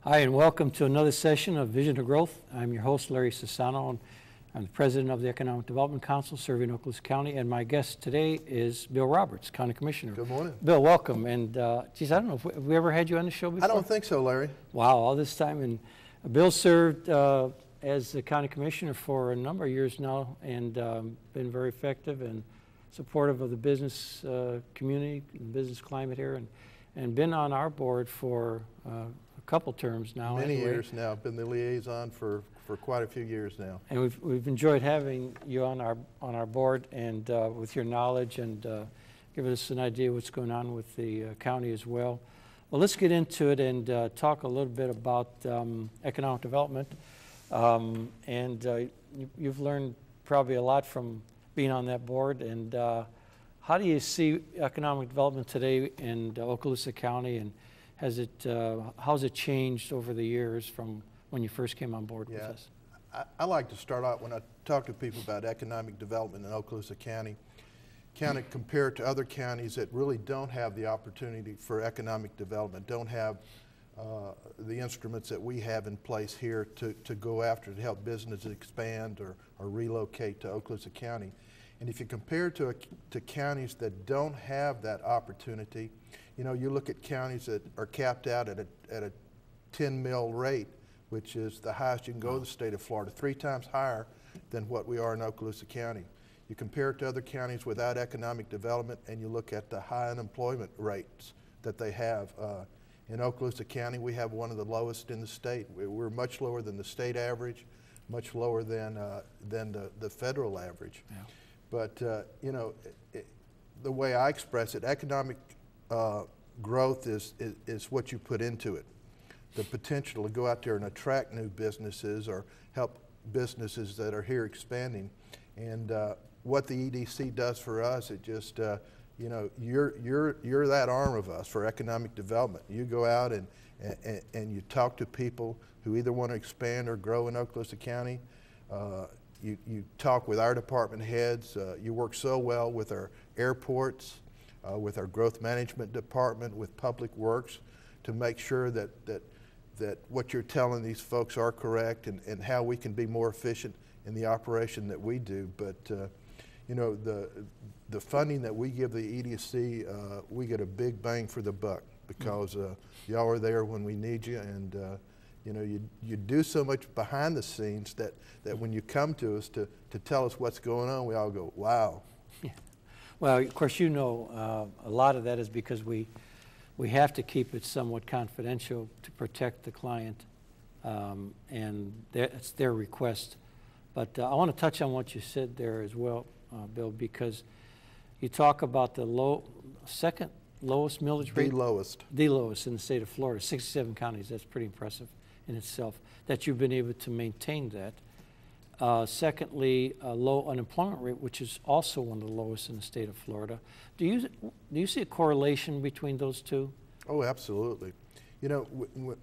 Hi, and welcome to another session of Vision of Growth. I'm your host, Larry Sassano, and I'm the president of the Economic Development Council serving Okaloosa County, and my guest today is Bill Roberts, County Commissioner. Good morning. Bill, welcome. And geez, I don't know, have we ever had you on the show before? I don't think so, Larry. Wow, all this time. And Bill served as the County Commissioner for a number of years now, and been very effective and supportive of the business community, and business climate here, and been on our board for a couple terms now. Many years now. I've been the liaison for quite a few years now. And we've enjoyed having you on our board, and with your knowledge and giving us an idea of what's going on with the county as well. Well, let's get into it and talk a little bit about economic development. You've learned probably a lot from being on that board. And how do you see economic development today in Okaloosa County, and how's it changed over the years from when you first came on board with us? I like to start out when I talk to people about economic development in Okaloosa County compared to other counties that really don't have the opportunity for economic development, don't have the instruments that we have in place here to go after to help businesses expand or relocate to Okaloosa County. And if you compare to counties that don't have that opportunity, you know, you look at counties that are capped out at a 10 mil rate, which is the highest you can go in the state of Florida, 3 times higher than what we are in Okaloosa County. You compare it to other counties without economic development, and you look at the high unemployment rates that they have. In Okaloosa County, we have one of the lowest in the state. We're much lower than the state average, much lower than the federal average. Yeah. But you know, the way I express it, economic growth is what you put into it. The potential to go out there and attract new businesses or help businesses that are here expanding. And what the EDC does for us, it just, you know, you're that arm of us for economic development. You go out and you talk to people who either want to expand or grow in Okaloosa County. You talk with our department heads. You work so well with our airports, with our growth management department, with public works, to make sure that what you're telling these folks are correct, and how we can be more efficient in the operation that we do. But you know, the funding that we give the EDC, we get a big bang for the buck, because y'all are there when we need you, and you know, you do so much behind the scenes that when you come to us to tell us what's going on, we all go, wow. Yeah. Well, of course, you know, a lot of that is because we have to keep it somewhat confidential to protect the client, and it's their request. But I want to touch on what you said there as well, Bill, because you talk about the second lowest millage rate. The lowest in the state of Florida, 67 counties. That's pretty impressive in itself, that you've been able to maintain that. Secondly, a low unemployment rate, which is also one of the lowest in the state of Florida. Do you see a correlation between those two? Oh, absolutely. You know,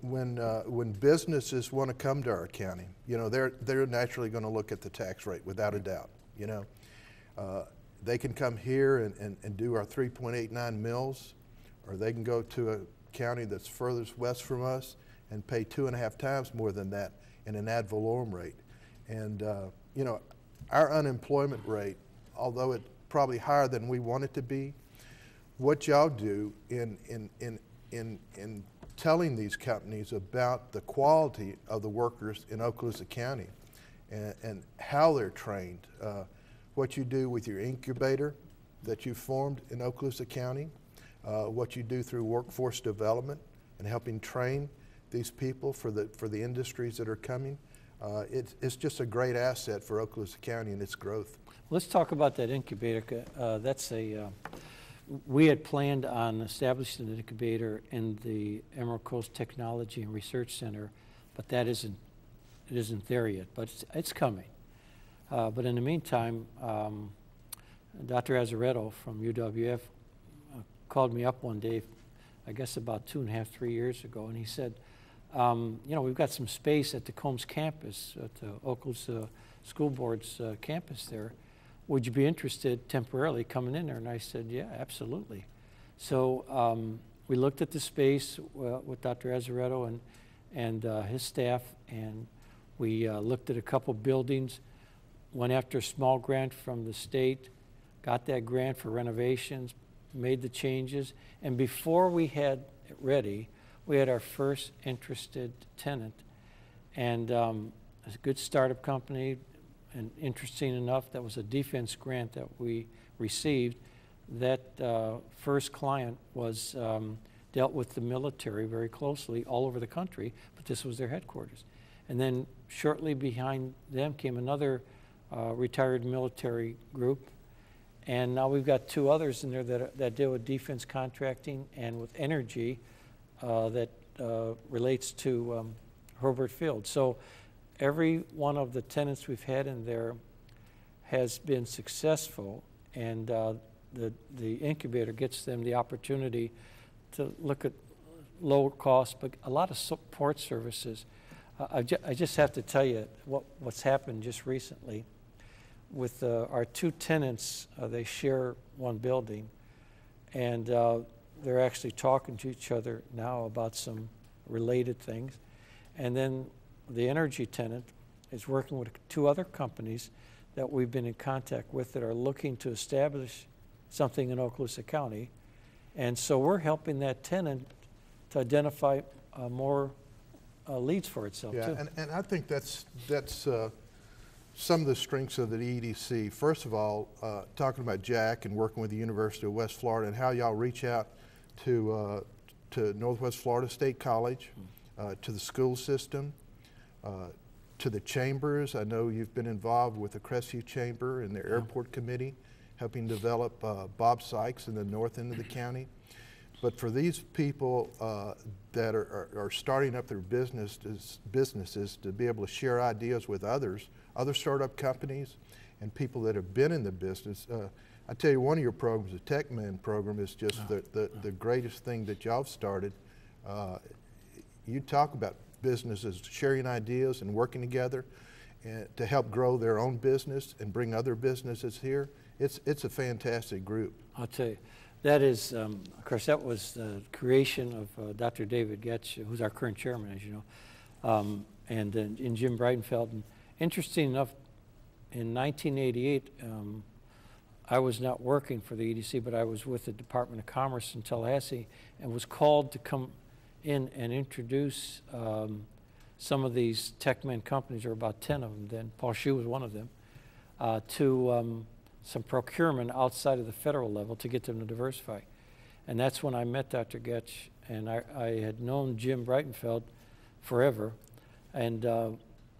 when businesses want to come to our county, you know, they're naturally going to look at the tax rate without a doubt. You know, they can come here and do our 3.89 mills, or they can go to a county that's furthest west from us and pay 2.5 times more than that in an ad valorem rate. And you know, our unemployment rate, although it's probably higher than we want it to be, what y'all do in telling these companies about the quality of the workers in Okaloosa County and how they're trained, what you do with your incubator that you formed in Okaloosa County, what you do through workforce development and helping train these people for the industries that are coming. It's just a great asset for Okaloosa County and its growth. Let's talk about that incubator. We had planned on establishing an incubator in the Emerald Coast Technology and Research Center, but it isn't there yet, but it's coming. But in the meantime, Dr. Azaretto from UWF called me up one day, I guess about 2.5, 3 years ago, and he said, you know, we've got some space at the Combs campus, at the Okaloosa School Board's campus there. Would you be interested temporarily coming in there? And I said, yeah, absolutely. So we looked at the space with Dr. Azaretto, and his staff, and we looked at a couple buildings, went after a small grant from the state, got that grant for renovations, made the changes, and before we had it ready, we had our first interested tenant. And it's a good startup company, and interesting enough, that was a defense grant that we received. That first client was dealt with the military very closely all over the country, but this was their headquarters. And then shortly behind them came another retired military group, and now we've got two others in there that deal with defense contracting and with energy that relates to Herbert Field. So every one of the tenants we've had in there has been successful, and the incubator gets them the opportunity to look at low cost, but a lot of support services. I just have to tell you what's happened just recently with our two tenants. They share one building, and they're actually talking to each other now about some related things. And then the energy tenant is working with two other companies that we've been in contact with that are looking to establish something in Okaloosa County. And so we're helping that tenant to identify more leads for itself, too. And I think that's some of the strengths of the EDC. First of all, talking about Jack and working with the University of West Florida and how y'all reach out to Northwest Florida State College, to the school system, to the chambers. I know you've been involved with the Crestview Chamber and their airport committee, helping develop Bob Sikes in the north end of the county. But for these people that are starting up their businesses to be able to share ideas with other startup companies and people that have been in the business, I tell you, one of your programs, the TechMan program, is just the greatest thing that y'all have started. You talk about businesses sharing ideas and working together and to help grow their own business and bring other businesses here. It's a fantastic group. I'll tell you, that is, of course, that was the creation of Dr. David Getch, who's our current chairman, as you know, and in Jim Breitenfeld. And interesting enough, in 1988, I was not working for the EDC, but I was with the Department of Commerce in Tallahassee and was called to come in and introduce some of these TechMan companies. There were about 10 of them then. Paul Shue was one of them, to some procurement outside of the federal level to get them to diversify. And that's when I met Dr. Getch, and I had known Jim Breitenfeld forever. And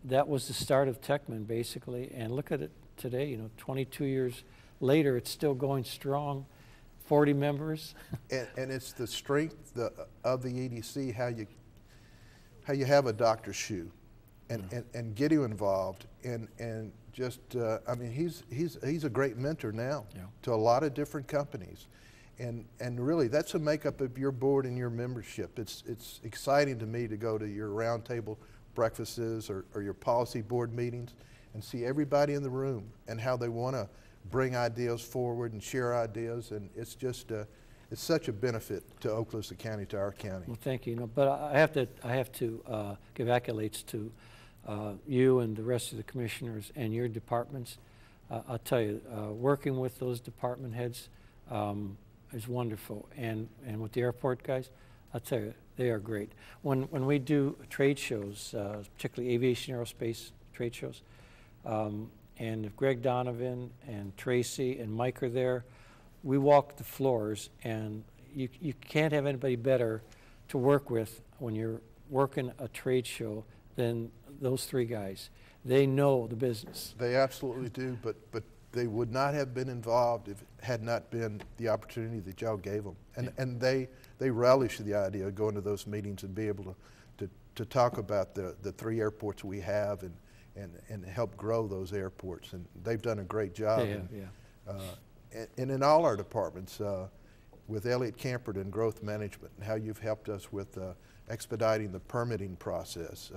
that was the start of TechMan, basically. And look at it today, you know, 22 years later, it's still going strong, 40 members. And it's the strength of the EDC, how you have a Dr. Shue and get you involved and just, I mean, he's a great mentor now to a lot of different companies. And really, that's a makeup of your board and your membership. It's exciting to me to go to your roundtable breakfasts or your policy board meetings and see everybody in the room and how they want to bring ideas forward and share ideas. And it's just, it's such a benefit to Okaloosa County, to our county. Well, thank you. You know, but I have to give accolades to you and the rest of the commissioners and your departments. I'll tell you, working with those department heads is wonderful, and with the airport guys, I'll tell you, they are great. When we do trade shows, particularly aviation aerospace trade shows, and if Greg Donovan and Tracy and Mike are there, we walk the floors, and you can't have anybody better to work with when you're working a trade show than those three guys. They know the business. They absolutely do, but they would not have been involved if it had not been the opportunity that y'all gave them. And they relish the idea of going to those meetings and be able to talk about the three airports we have and help grow those airports. And they've done a great job. And in all our departments, with Elliott Camperton Growth Management, and how you've helped us with expediting the permitting process.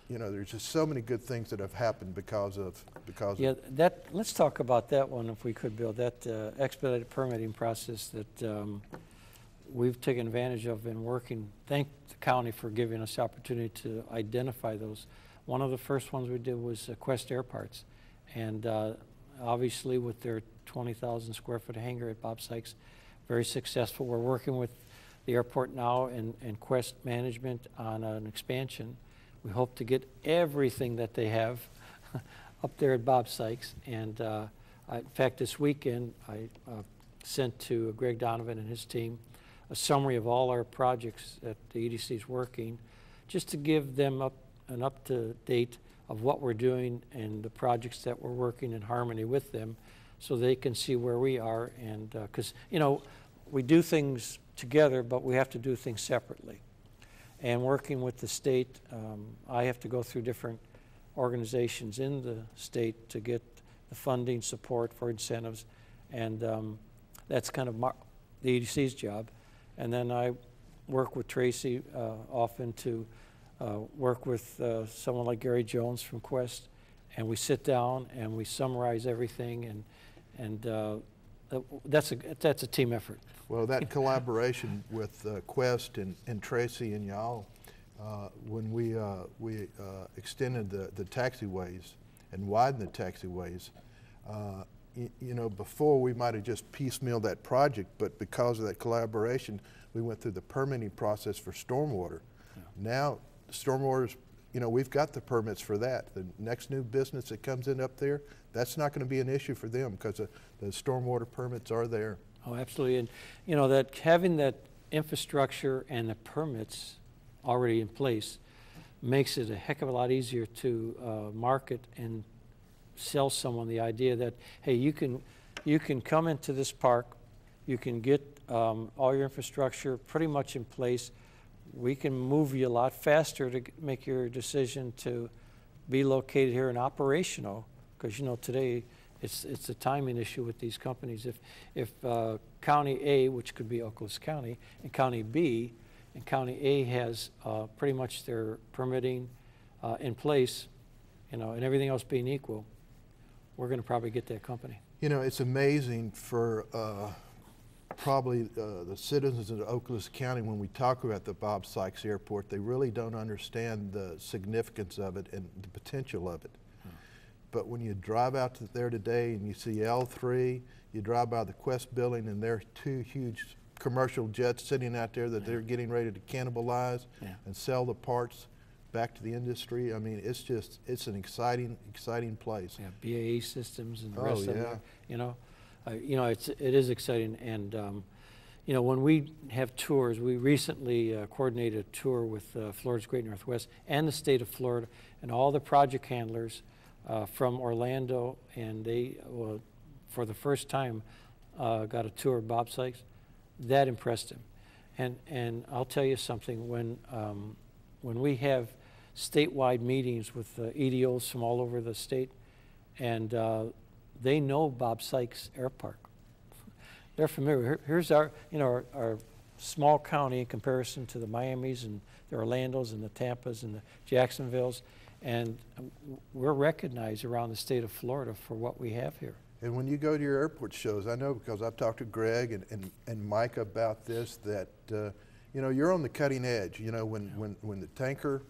You know, there's just so many good things that have happened because of. Let's talk about that one if we could, Bill. That expedited permitting process that we've taken advantage of and working. Thank the county for giving us the opportunity to identify those. One of the first ones we did was Quest Airparts, and obviously with their 20,000 square foot hangar at Bob Sikes, very successful. We're working with the airport now and Quest management on an expansion. We hope to get everything that they have up there at Bob Sikes. And in fact, this weekend, I sent to Greg Donovan and his team a summary of all our projects that the EDC is working, just to give them an up-to-date of what we're doing and the projects that we're working in harmony with them, so they can see where we are. And because, you know, we do things together, but we have to do things separately. And working with the state, I have to go through different organizations in the state to get the funding support for incentives, and that's kind of the EDC's job. And then I work with Tracy often to work with someone like Gary Jones from Quest, and we sit down and we summarize everything, and that's a team effort. Well, that collaboration with Quest and Tracy and y'all, when we extended the taxiways and widened the taxiways, you know, before we might have just piecemealed that project, but because of that collaboration, we went through the permitting process for stormwater. Yeah. Now, stormwater's, you know, we've got the permits for that. The next new business that comes in up there, that's not going to be an issue for them because the stormwater permits are there. Oh, absolutely. And, you know, that having that infrastructure and the permits already in place makes it a heck of a lot easier to market and sell someone the idea that, hey, you can come into this park, you can get all your infrastructure pretty much in place. We can move you a lot faster to make your decision to be located here and operational, because, you know, today it's a timing issue with these companies. If County A, which could be Okaloosa County, and County B, and County A has pretty much their permitting in place, you know, and everything else being equal, we're going to probably get that company. You know, it's amazing for probably the citizens of Okaloosa County, when we talk about the Bob Sikes Airport, they really don't understand the significance of it and the potential of it. But when you drive out there today and you see L3, you drive by the Quest building and there are two huge commercial jets sitting out there that they're getting ready to cannibalize and sell the parts back to the industry. I mean, it's an exciting place. Yeah, BAE Systems and the rest of them. You know, it is exciting. And you know, when we have tours, we recently coordinated a tour with Florida's Great Northwest and the state of Florida and all the project handlers from Orlando, and they, for the first time, got a tour of Bob Sikes. That impressed him. And I'll tell you something, when we have statewide meetings with EDOs from all over the state, and they know Bob Sikes Airport. They're familiar. Here's our, you know, our small county in comparison to the Miamis and the Orlandos and the Tampas and the Jacksonvilles, and we're recognized around the state of Florida for what we have here. And when you go to your airport shows, I know because I've talked to Greg and Mike about this, that you know, you're on the cutting edge. You know, when the tanker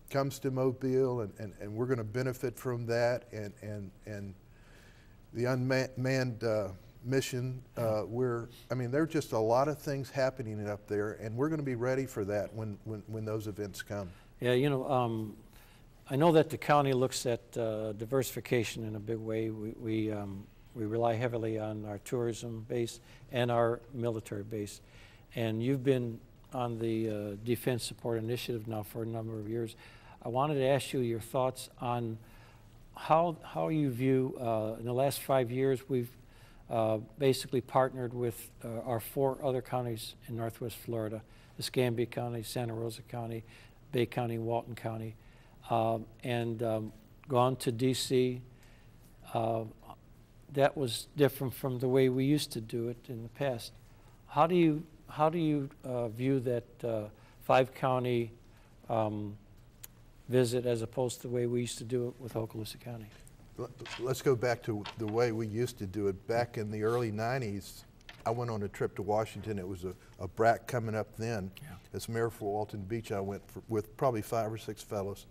comes to Mobile, and we're going to benefit from that, and the unmanned mission, I mean, there are just a lot of things happening up there, and we're going to be ready for that when those events come. Yeah, you know, I know that the county looks at diversification in a big way. We rely heavily on our tourism base and our military base. And you've been on the Defense Support Initiative now for a number of years. I wanted to ask you your thoughts on how you view, in the last 5 years, we've basically partnered with our 4 other counties in Northwest Florida, Escambia County, Santa Rosa County, Bay County, Walton County, and gone to DC. That was different from the way we used to do it in the past. How do you view that 5-county visit as opposed to the way we used to do it with Okaloosa County? Let's go back to the way we used to do it. Back in the early 90s, I went on a trip to Washington. It was a BRAC coming up then. Yeah. As mayor for Walton Beach, I went with probably 5 or 6 fellows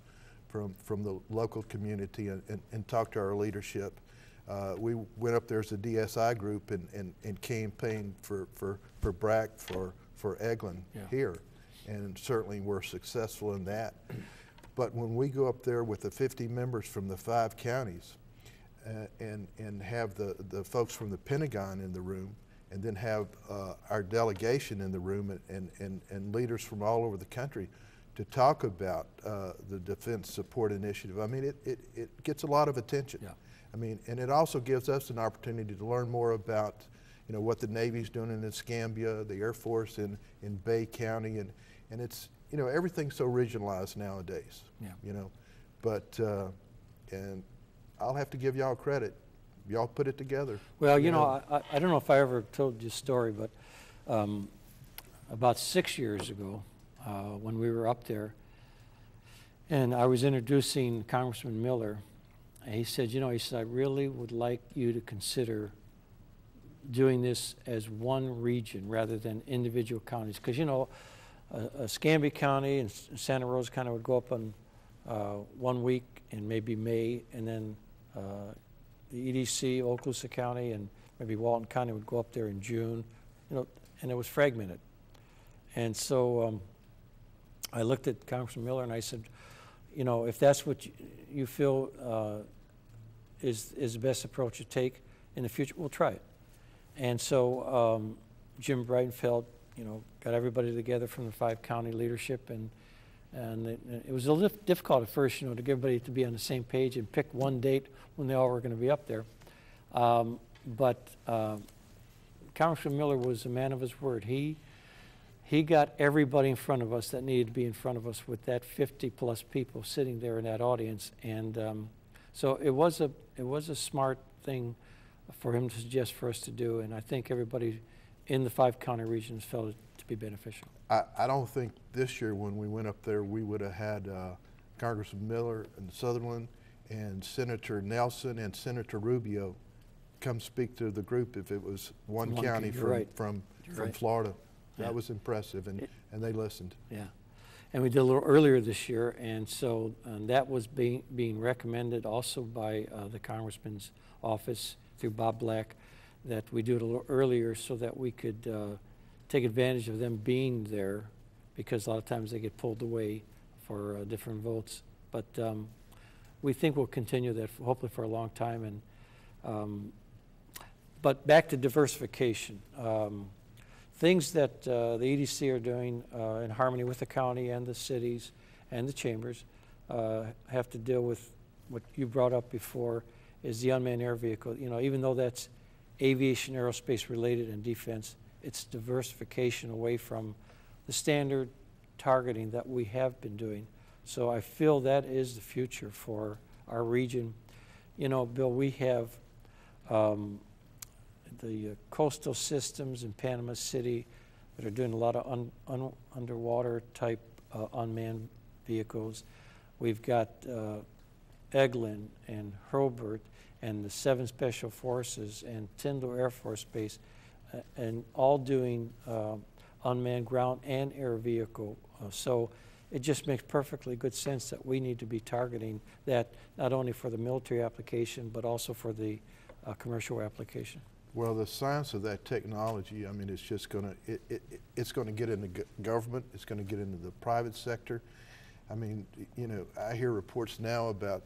from the local community and talked to our leadership. We went up there as a DSI group and campaigned for BRAC for Eglin here, and certainly we're successful in that. But when we go up there with the 50 members from the 5 counties and have the folks from the Pentagon in the room, and then have our delegation in the room and leaders from all over the country to talk about the Defense Support Initiative, I mean, it gets a lot of attention. Yeah. I mean, and it also gives us an opportunity to learn more about, you know, what the Navy's doing in Escambia, the Air Force in Bay County, and it's, you know, everything's so regionalized nowadays. Yeah. You know, but and I'll have to give y'all credit. Y'all put it together. Well, you know, I don't know if I ever told you a story, but about 6 years ago, when we were up there, and I was introducing Congressman Miller, and he said, you know, he said, I really would like you to consider doing this as one region rather than individual counties. Because, you know, Escambia County and Santa Rosa County would go up on 1 week in maybe May, and then the EDC, Okaloosa County, and maybe Walton County would go up there in June, you know, and it was fragmented. And so I looked at Congressman Miller and I said, you know, if that's what you feel is the best approach to take in the future, we'll try it. And so Jim Breitenfeld, you know, got everybody together from the 5 county leadership, and it was a little difficult at first, you know, to get everybody to be on the same page and pick one date when they all were going to be up there. But Congressman Miller was a man of his word. He got everybody in front of us that needed to be in front of us with that 50+ people sitting there in that audience, and so it was a smart thing for him to suggest for us to do, and I think everybody in the 5 county regions felt it to be beneficial. I don't think this year when we went up there we would have had Congressman Miller and Sutherland and Senator Nelson and Senator Rubio come speak to the group if it was one county from Florida. That was impressive, and they listened. Yeah, and we did a little earlier this year, and so that was being recommended also by the Congressman's office through Bob Black, that we do it a little earlier so that we could take advantage of them being there, because a lot of times they get pulled away for different votes. But we think we'll continue that hopefully for a long time. And but back to diversification. Things that the EDC are doing in harmony with the county and the cities and the chambers have to deal with what you brought up before, is the unmanned air vehicle. You know, even though that's aviation, aerospace related and defense, it's diversification away from the standard targeting that we have been doing. So I feel that is the future for our region. You know, Bill, we have the coastal systems in Panama City that are doing a lot of underwater type unmanned vehicles. We've got Eglin and Hurlburt and the 7 Special Forces and Tyndall Air Force Base, and all doing unmanned ground and air vehicle. So it just makes perfectly good sense that we need to be targeting that, not only for the military application, but also for the commercial application. Well, the science of that technology, I mean, it's just going to, it's going to get into government, it's going to get into the private sector. I mean, you know, I hear reports now about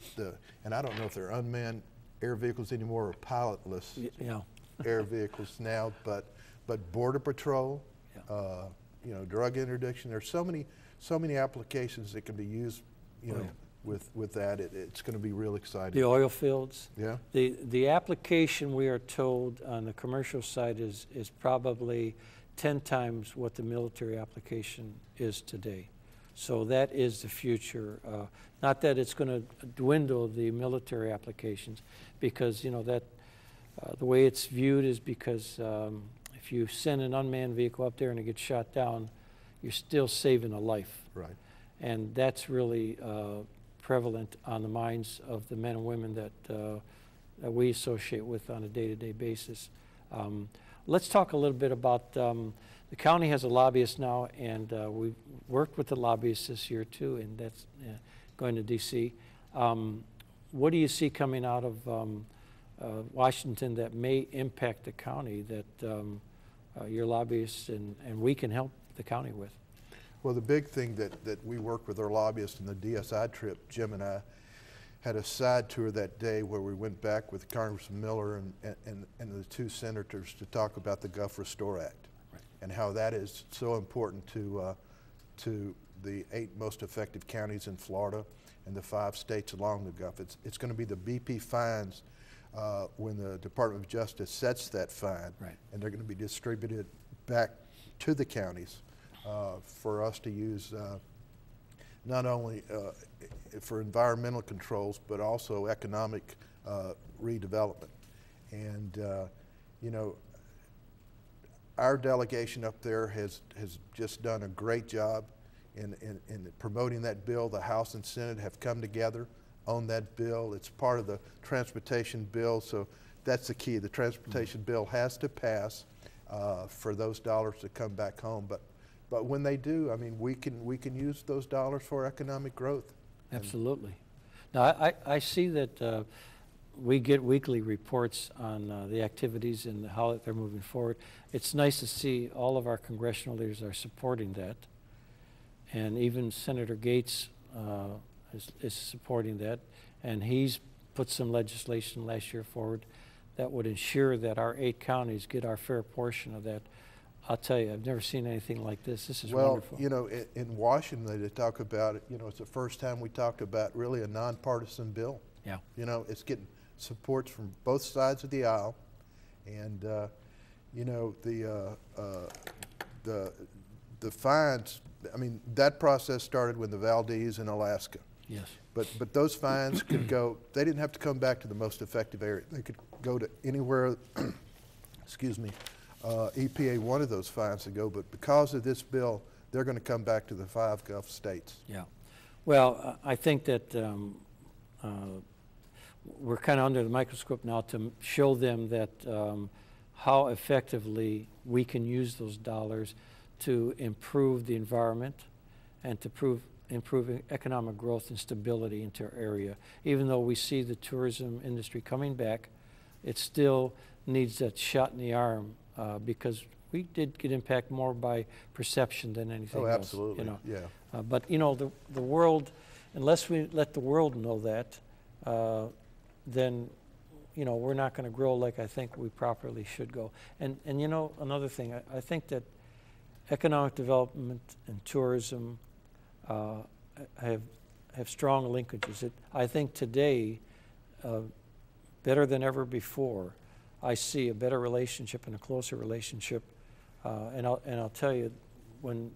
and I don't know if they're unmanned air vehicles anymore or pilotless air vehicles now, but Border Patrol, you know, drug interdiction. There's so many applications that can be used, you know, with that. It's going to be real exciting. The oil fields. Yeah. The application, we are told, on the commercial side is probably 10 times what the military application is today. So that is the future. Not that it's going to dwindle the military applications, because, you know, that the way it's viewed is because if you send an unmanned vehicle up there and it gets shot down, you're still saving a life. Right. And that's really prevalent on the minds of the men and women that we associate with on a day-to-day basis. Let's talk a little bit about, the county has a lobbyist now, and we've worked with the lobbyists this year too, and that's going to DC. What do you see coming out of Washington that may impact the county that your lobbyists and we can help the county with? Well, the big thing that we worked with our lobbyists in the DSI trip, Jim and I had a side tour that day where we went back with Congressman Miller and the two senators to talk about the Gulf Restore Act, right, and how that is so important to the 8 most affected counties in Florida and the 5 states along the Gulf. It's going to be the BP fines when the Department of Justice sets that fine, right, and they're going to be distributed back to the counties for us to use not only for environmental controls, but also economic redevelopment. And you know, our delegation up there has just done a great job in promoting that bill. The House and Senate have come together on that bill. It's part of the transportation bill, so that's the key. The transportation bill has to pass for those dollars to come back home. But when they do, I mean, we can use those dollars for economic growth. Absolutely. Now, I see that we get weekly reports on the activities and how they're moving forward. It's nice to see all of our congressional leaders are supporting that. And even Senator Gates is supporting that. And he's put some legislation last year forward that would ensure that our 8 counties get our fair portion of that. I'll tell you, I've never seen anything like this. This is wonderful. Well, you know, in Washington, they talk about it. You know, it's the first time we talked about really a nonpartisan bill. Yeah. You know, it's getting supports from both sides of the aisle, and you know, the fines. I mean, that process started with the Valdez in Alaska. Yes. But those fines could go. They didn't have to come back to the most effective area. They could go to anywhere. Excuse me. EPA wanted those fines to go, but because of this bill, they're going to come back to the 5 Gulf states. Yeah. Well, I think that we're kind of under the microscope now to show them that how effectively we can use those dollars to improve the environment and to improve economic growth and stability into our area. Even though we see the tourism industry coming back, it still needs that shot in the arm. Because we did get impacted more by perception than anything else. Oh, absolutely. You know? Yeah. But you know, the world, unless we let the world know that, then you know, we're not going to grow like I think we properly should go. And you know, another thing, I think that economic development and tourism have strong linkages. I think today, better than ever before, I see a better relationship and a closer relationship, and I'll tell you, when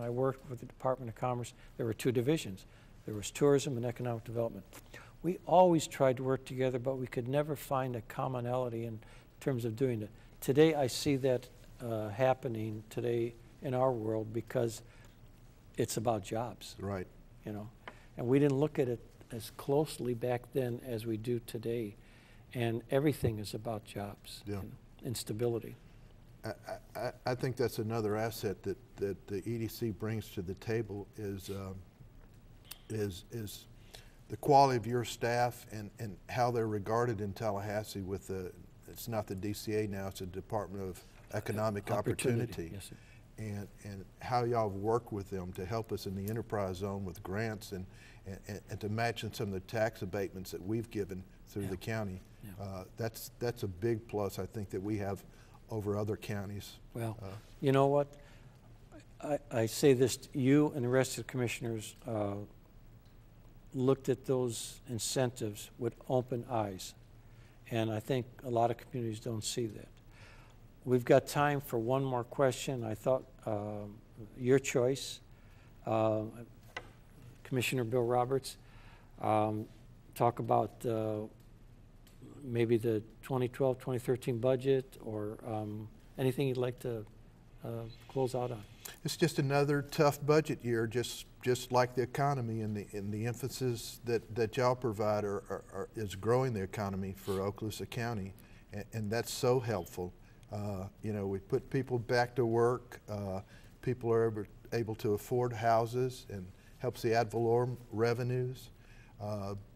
I worked with the Department of Commerce, there were 2 divisions. There was tourism and economic development. We always tried to work together, but we could never find a commonality in terms of doing it. Today, I see that happening today in our world because it's about jobs. Right. You know, and we didn't look at it as closely back then as we do today. And everything is about jobs, yeah, and stability. I think that's another asset that the EDC brings to the table is the quality of your staff and how they're regarded in Tallahassee with the, it's not the DCA now, it's the Department of Economic Opportunity. Yes, sir. And how y'all work with them to help us in the enterprise zone with grants and to match in some of the tax abatements that we've given through the county. Yeah. That's a big plus, I think, that we have over other counties. Well, you know what? I say this, you and the rest of the commissioners looked at those incentives with open eyes. And I think a lot of communities don't see that. We've got time for one more question. I thought your choice, Commissioner Bill Roberts, talk about maybe the 2012-2013 budget or anything you'd like to close out on. It's just another tough budget year, just like the economy, and the emphasis that y'all provide is growing the economy for Okaloosa County, and that's so helpful. You know, we put people back to work. People are able to afford houses and helps the ad valorem revenues.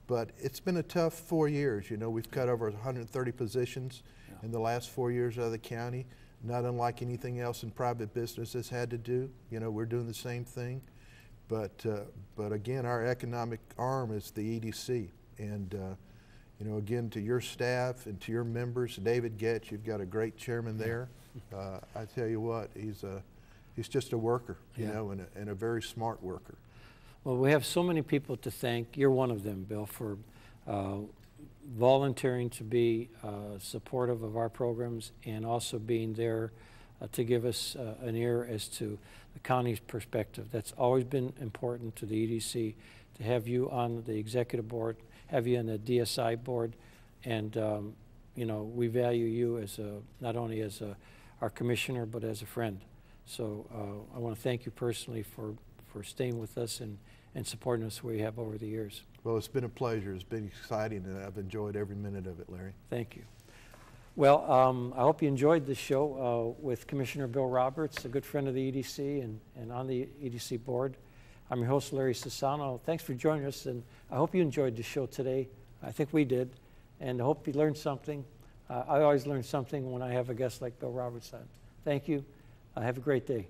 But it's been a tough 4 years. You know, we've cut over 130 positions in the last 4 years out of the county, not unlike anything else in private business has had to do. You know, we're doing the same thing. But again, our economic arm is the EDC. And, you know, again, to your staff and to your members, David Getch, you've got a great chairman there. I tell you what, he's just a worker, you know, and a very smart worker. Well, we have so many people to thank. You're one of them, Bill, for volunteering to be supportive of our programs and also being there to give us an ear as to the county's perspective. That's always been important to the EDC, to have you on the executive board, have you on the DSI board, and you know, we value you as not only as our commissioner, but as a friend. So I want to thank you personally for staying with us and supporting us where you have over the years. Well, it's been a pleasure. It's been exciting, and I've enjoyed every minute of it, Larry. Thank you. Well, I hope you enjoyed this show with Commissioner Bill Roberts, a good friend of the EDC and on the EDC board. I'm your host, Larry Sassano. Thanks for joining us, and I hope you enjoyed the show today. I think we did, and I hope you learned something. I always learn something when I have a guest like Bill Roberts on. Thank you. Have a great day.